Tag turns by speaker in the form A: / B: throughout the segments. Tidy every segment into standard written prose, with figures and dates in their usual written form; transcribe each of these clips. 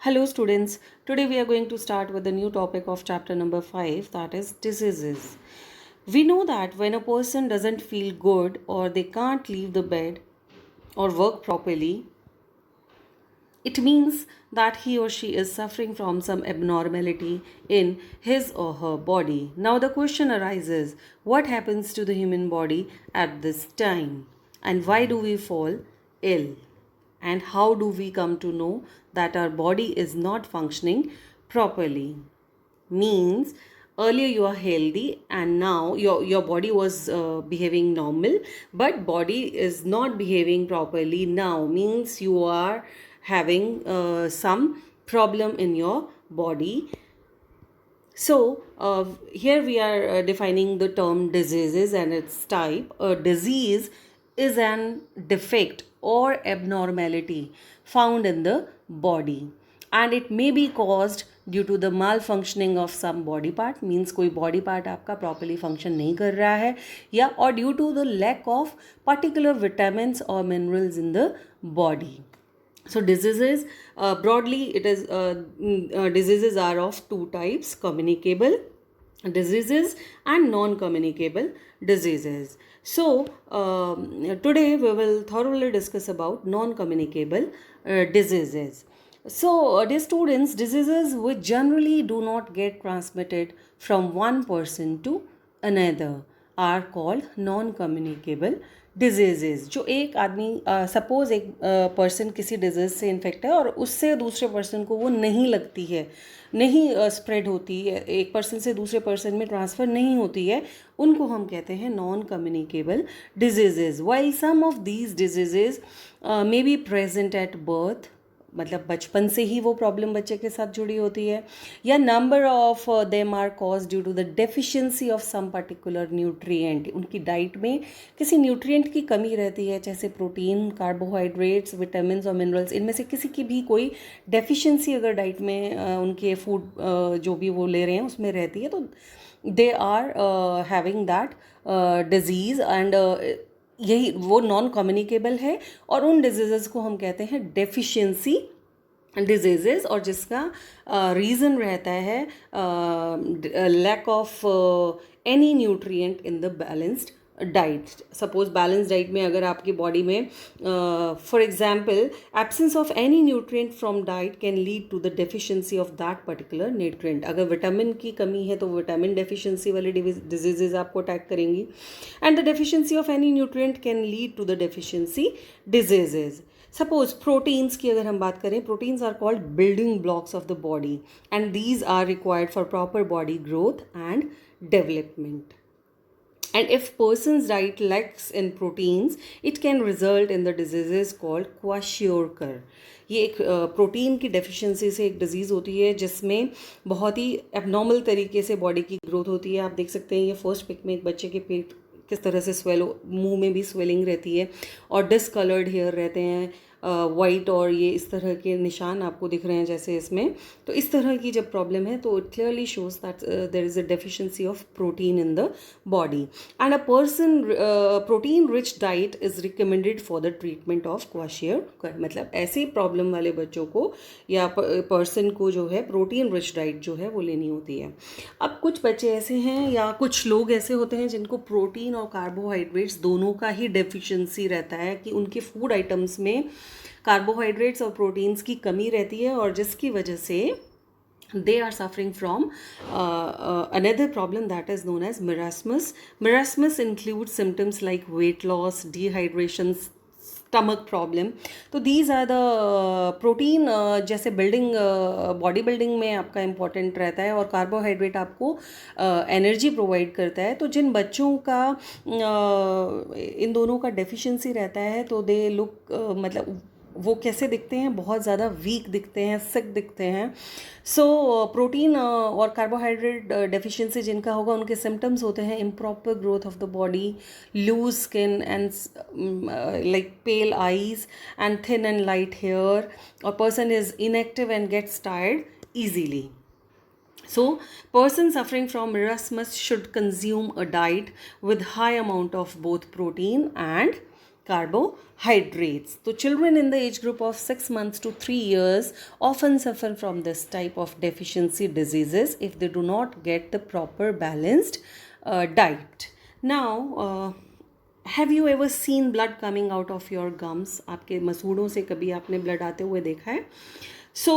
A: Hello students, today we are going to start with the new topic of chapter number 5, that is diseases. We know that when a person doesn't feel good or they can't leave the bed or work properly, it means that he or she is suffering from some abnormality in his or her body. Now the question arises, what happens to the human body at this time? And why do we fall ill? And how do we come to know that our body is not functioning properly? Means earlier you are healthy and now your body was behaving normal, but body is not behaving properly now, means you are having some problem in your body. So here we are defining the term diseases and its type. A disease is an defect or abnormality found in the body, and it may be caused due to the malfunctioning of some body part, means कोई body part आपका properly function नहीं कर रहा है, या or due to the lack of particular vitamins or minerals in the body. So diseases, broadly it is diseases are of two types: communicable diseases and non-communicable diseases. So today we will thoroughly discuss about non-communicable diseases. So dear students, diseases which generally do not get transmitted from one person to another are called non-communicable diseases. जो एक आदमी suppose एक person किसी disease से infect है और उससे दूसरे पर्सन को वो नहीं लगती है, नहीं स्प्रेड होती है, एक पर्सन से दूसरे पर्सन में ट्रांसफ़र नहीं होती है, उनको हम कहते हैं non communicable diseases. While some of these diseases may be present at birth, मतलब बचपन से ही वो प्रॉब्लम बच्चे के साथ जुड़ी होती है, या number of them are cause due to the deficiency of some particular nutrient. उनकी डाइट में किसी न्यूट्रिएंट की कमी रहती है, जैसे प्रोटीन, कार्बोहाइड्रेट्स, विटामिन और मिनरल्स, इनमें से किसी की भी कोई डेफिशिएंसी अगर डाइट में उनके फूड जो भी वो ले रहे हैं उसमें रहती है, तो they are having that disease and यही वो नॉन कम्युनिकेबल है. और उन डिजीज़ को हम कहते हैं डेफिशिएंसी डिजीजेस, और जिसका रीज़न रहता है lack of any nutrient in the balanced diet. Suppose balance diet में अगर आपकी बॉडी में for example absence of any nutrient from diet can lead to the deficiency of that particular nutrient. अगर vitamin की कमी है तो विटामिन डेफिशिएंसी वाली डिजीजेज आपको अटैक करेंगी, and the deficiency of any nutrient can lead to the deficiency diseases. Suppose proteins की अगर हम बात करें, proteins are called building blocks of the body and these are required for proper body growth and development. And if person's diet lacks in proteins, it can result in the diseases called kwashiorkor. ये एक protein की deficiency से एक disease होती है जिसमें बहुत ही abnormal तरीके से बॉडी की ग्रोथ होती है. आप देख सकते हैं ये फर्स्ट पिक में एक बच्चे के पेट किस तरह से मुंह में भी स्वेलिंग रहती है और डिसकलर्ड हेयर रहते हैं, वाइट, और ये इस तरह के निशान आपको दिख रहे हैं जैसे इसमें. तो इस तरह की जब प्रॉब्लम है तो it clearly shows that there is a deficiency of protein in the body, and a person protein rich diet is recommended for the treatment of kwashiorkor. मतलब ऐसे प्रॉब्लम वाले बच्चों को या पर्सन को जो है प्रोटीन रिच डाइट जो है वो लेनी होती है. अब कुछ बच्चे ऐसे हैं या कुछ लोग ऐसे होते हैं जिनको प्रोटीन और कार्बोहाइड्रेट्स दोनों का ही डेफिशिएंसी रहता है, कि उनके फूड आइटम्स में कार्बोहाइड्रेट्स और प्रोटीन्स की कमी रहती है, और जिसकी वजह से they are suffering from another problem that is known as marasmus. Marasmus includes symptoms like weight loss, dehydration, stomach problem. तो दीज आर द प्रोटीन, जैसे बिल्डिंग बॉडी बिल्डिंग में आपका इम्पॉर्टेंट रहता है और कार्बोहाइड्रेट आपको एनर्जी प्रोवाइड करता है. तो जिन बच्चों का इन दोनों का डेफिशिएंसी रहता है तो दे लुक, मतलब वो कैसे दिखते हैं, बहुत ज़्यादा वीक दिखते हैं, सिक दिखते हैं. सो प्रोटीन और कार्बोहाइड्रेट डेफिशिएंसी जिनका होगा उनके सिम्टम्स होते हैं improper growth of the body, loose skin and like pale eyes and thin and light hair, और person is inactive and gets tired easily. So, person suffering from marasmus should consume a diet with high amount of both protein and carbohydrates. So children in the age group of 6 months to 3 years often suffer from this type of deficiency diseases if they do not get the proper balanced diet. Now, have you ever seen blood coming out of your gums? आपके मसूड़ों से कभी आपने blood आते हुए देखा है? So,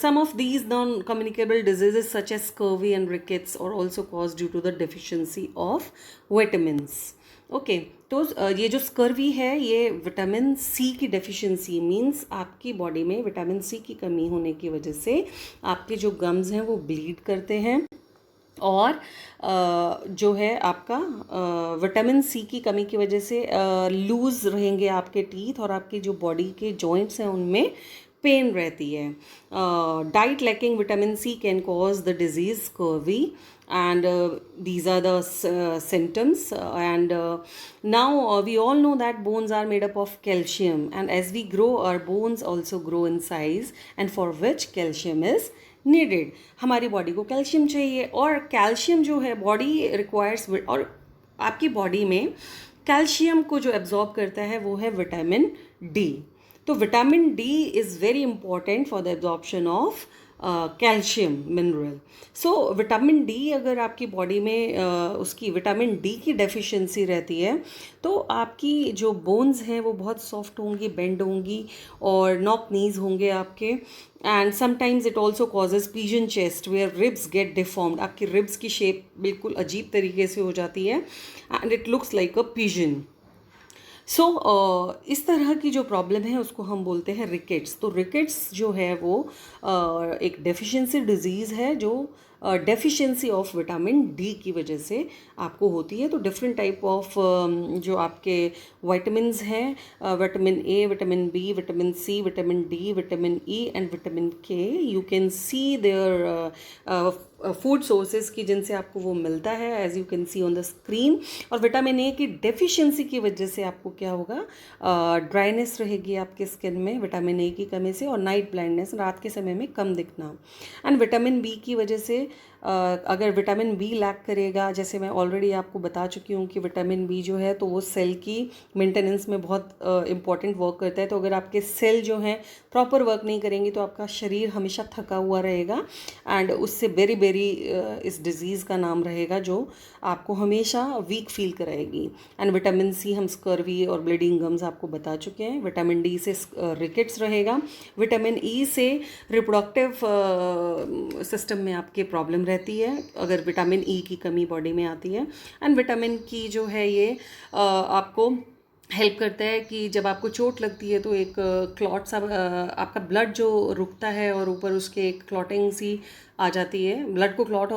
A: some of these non-communicable diseases such as scurvy and rickets are also caused due to the deficiency of vitamins. Okay, तो ये जो स्कर्वी है ये विटामिन सी की डेफिशिएंसी मीन्स आपकी बॉडी में विटामिन सी की कमी होने की वजह से आपके जो गम्स हैं वो ब्लीड करते हैं और जो है आपका विटामिन सी की कमी की वजह से लूज़ रहेंगे आपके टीथ और आपकी जो बॉडी के जॉइंट्स हैं उनमें पेन रहती है. Diet lacking vitamin C can cause the disease scurvy and these are the symptoms and now we all know that bones are made up of calcium and as we grow our bones also grow in size and for which calcium is needed. हमारी body को calcium चाहिए और calcium जो है body requires और आपकी body में calcium को जो एब्जॉर्ब करता है वो है विटामिन डी. तो vitamin D is very important for the absorption of calcium mineral. So vitamin D अगर आपकी बॉडी में उसकी विटामिन डी की डेफिशिएंसी रहती है तो आपकी जो बोन्स हैं वो बहुत सॉफ्ट होंगी, बेंड होंगी और नॉक नीज होंगे आपके. And sometimes it also causes pigeon chest where ribs get deformed. आपकी रिब्स की शेप बिल्कुल अजीब तरीके से हो जाती है and it looks like a pigeon. So इस तरह की जो प्रॉब्लम है उसको हम बोलते हैं रिकेट्स. तो रिकेट्स जो है वो एक डेफिशिएंसी डिजीज़ है जो डेफिशिएंसी ऑफ विटामिन डी की वजह से आपको होती है. तो डिफरेंट टाइप ऑफ जो आपके विटामिन्स हैं vitamin A, vitamin B, vitamin C, vitamin D, vitamin E and vitamin K, you can see their food sources की जिनसे आपको वो मिलता है as you can see on the screen. और विटामिन ए की डेफिशिएंसी की वजह से आपको क्या होगा, ड्राइनेस रहेगी आपके स्किन में विटामिन ए की कमी से और नाइट ब्लाइंडनेस, रात के समय में कम दिखना. एंड विटामिन बी की वजह से अगर विटामिन बी लैक करेगा, जैसे मैं ऑलरेडी आपको बता चुकी हूँ कि विटामिन बी जो है तो वो सेल की मेंटेनेंस में बहुत इंपॉर्टेंट वर्क करता है. तो अगर आपके सेल जो हैं प्रॉपर वर्क नहीं करेंगी तो आपका शरीर हमेशा थका हुआ रहेगा एंड उससे बेरी बेरी इस डिज़ीज़ का नाम रहेगा जो आपको हमेशा वीक फील कराएगी. एंड विटामिन सी हम स्कर्वी और ब्लीडिंग गम्स आपको बता चुके हैं. विटामिन डी से रिकेट्स रहेगा. विटामिन ई से रिप्रोडक्टिव सिस्टम में आपके प्रॉब्लम रहती है अगर विटामिन ई की कमी बॉडी में आती है. एंड विटामिन की जो है ये आपको हेल्प करता है कि जब आपको चोट लगती है तो एक क्लॉट सा आपका ब्लड जो रुकता है और ऊपर उसके एक क्लॉटिंग सी आ जाती है. ब्लड को क्लॉट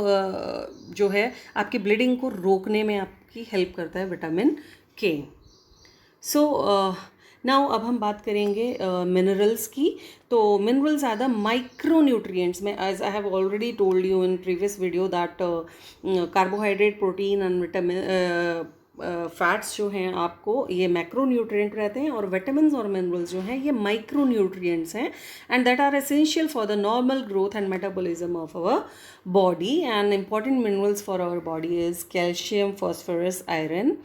A: जो है आपकी ब्लीडिंग को रोकने में आपकी हेल्प करता है विटामिन के. सो नाउ अब हम बात करेंगे मिनरल्स की. तो minerals are the micro nutrients में as I have already told you in previous video that carbohydrate, protein and vitamin fats जो हैं आपको ये मैक्रो न्यूट्रिएंट रहते हैं और विटामिन्स और मिनरल्स जो हैं ये माइक्रो न्यूट्रिएंट्स हैं and that are essential for the normal growth and metabolism of our body. And important minerals for our body is calcium, phosphorus, iron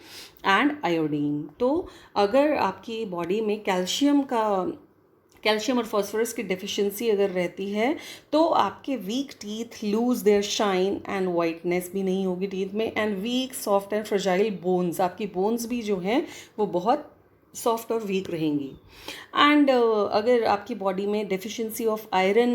A: and iodine. तो अगर आपकी बॉडी में कैल्शियम और फॉस्फोरस की डेफिशिएंसी अगर रहती है तो आपके weak teeth loose their shine and whiteness भी नहीं होगी टीथ में. And weak, soft and fragile bones, आपकी बोन्स भी जो हैं वो बहुत सॉफ्ट और वीक रहेंगी. एंड अगर आपकी बॉडी में डेफिशिएंसी ऑफ आयरन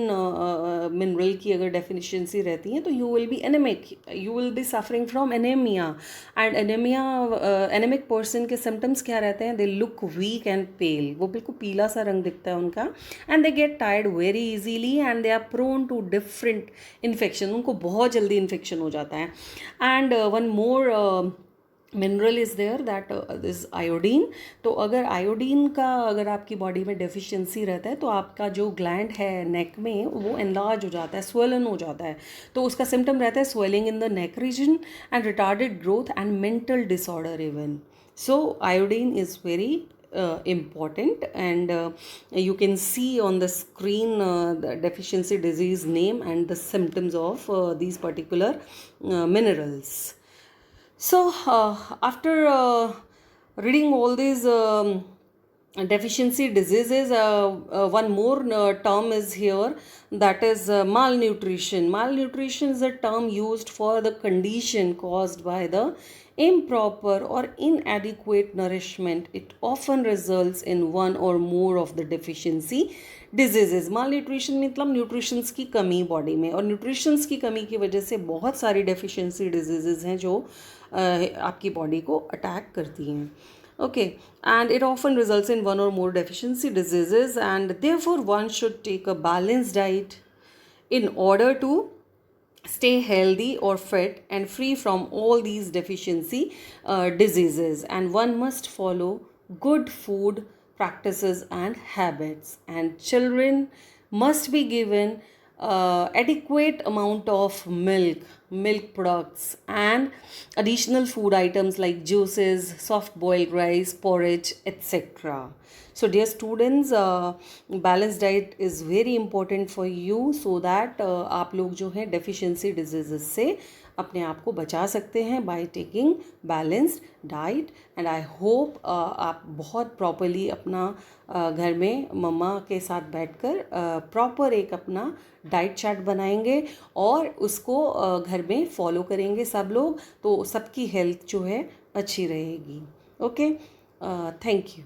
A: मिनरल की अगर डेफिशिएंसी रहती है तो you will be anaemic, you will be suffering from anaemia. And anaemic person के सिम्टम्स क्या रहते हैं, they look weak and pale, वो बिल्कुल पीला सा रंग दिखता है उनका. And they get tired very easily and they are prone to different infection, उनको बहुत जल्दी इन्फेक्शन हो जाता है. And one more mineral is there that is iodine. तो अगर आयोडीन का अगर आपकी बॉडी में डेफिशिएंसी रहता है तो आपका जो ग्लैंड है नेक में वो एनलार्ज हो जाता है, स्वेलन हो जाता है. तो उसका सिम्टम रहता है swelling in the neck region and retarded growth and mental disorder even. So iodine is very important and you can see on the screen the deficiency disease name and the symptoms of these particular minerals. So after reading all these deficiency diseases, one more term is here, that is malnutrition. Malnutrition is a term used for the condition caused by the improper or inadequate nourishment. It often results in one or more of the deficiency diseases. malnutrition मतलब nutritions की कमी body में, और nutritions की कमी की वजह से बहुत सारी डेफिशिएंसी डिजीजेज हैं जो आपकी बॉडी को अटैक करती हैं. Okay, and it often results in one or more deficiency diseases, and therefore one should take a balanced diet in order to stay healthy or fit and free from all these deficiency diseases. And one must follow good food practices and habits, and children must be given adequate amount of milk products, and additional food items like juices, soft boiled rice, porridge, etc. So dear students, balanced diet is very important for you, so that आप लोग जो है deficiency diseases से अपने आप को बचा सकते हैं by taking balanced diet. And I hope आप बहुत प्रॉपरली अपना घर में मम्मा के साथ बैठकर प्रॉपर एक अपना डाइट चार्ट बनाएंगे और उसको घर में फॉलो करेंगे सब लोग, तो सबकी हेल्थ जो है अच्छी रहेगी. Okay, thank you.